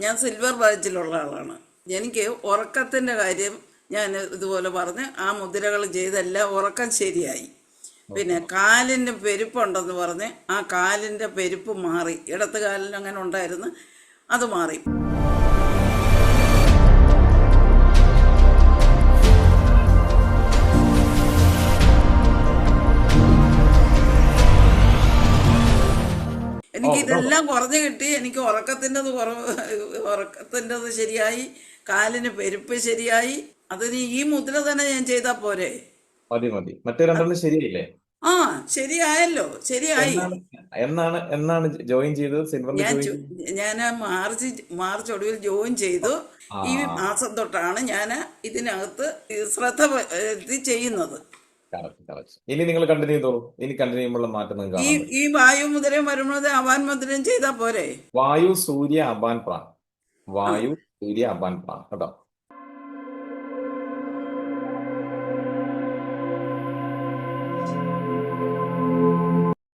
ഞാൻ സിൽവർ ബാച്ചിലുള്ള ആളാണ്. എനിക്ക് ഉറക്കത്തിൻ്റെ കാര്യം ഞാൻ ഇതുപോലെ പറഞ്ഞ് ആ മുദ്രകൾ ചെയ്തെല്ലാം ഉറക്കം ശരിയായി. പിന്നെ ഓക്കെ. കാലിൻ്റെ പെരുപ്പുണ്ടെന്ന് പറഞ്ഞ് ആ കാലിൻ്റെ പെരുപ്പ് മാറി. ഇടത്ത് കാലിന് അങ്ങനെ ഉണ്ടായിരുന്നു, അത് മാറി. ഓ എനിക്ക് നോ. ഇതെല്ലാം കുറഞ്ഞു കിട്ടി. എനിക്ക് ഉറക്കത്തിൻ്റെത് ഉറക്കത്തിൻ്റെത് ശരിയായി, കാലിന് പെരുപ്പ് ശരിയായി. അതിന് ഈ മുദ്ര തന്നെ ഞാൻ ചെയ്താൽ പോരെ? മതി മതി, മറ്റേ അത് രണ്ടെണ്ണം ശരിയായില്ലേ? ആ, ശരിയായല്ലോ, ശരിയായി. എന്നാണ് എന്നാണ് ജോയിൻ ചെയ്തത്, സിൽവറിൽ ഞാൻ ജോയിൻ ചു- ചെയ്തത്? ഞാൻ മാർച്ച് ഒടുവിൽ ജോയിൻ ചെയ്തു. ആ, ഈ മാസം തൊട്ടാണ് ഞാൻ ഇതിനകത്ത് ഈ ശ്രദ്ധ വരുത്തി ചെയ്യുന്നത്. Correct correct. ഇനി നിങ്ങൾ കണ്ടിന്യൂ ചെയ്തോളൂ. ഇനി കണ്ടിന്യൂ ചെയ്യുമ്പോഴുള്ള മാറ്റം നിങ്ങൾക്ക് ഈ കാണാൻ പറ്റും. ഈ വായു മുദ്രയും വരുന്നത് അവാൻ മുദ്രയും ചെയ്താൽ പോരെ? വായു സൂര്യ അപാൻ പ്രാൺ. ആ, വായു സൂര്യ അപാൻ പ്രാൺ കേട്ടോ.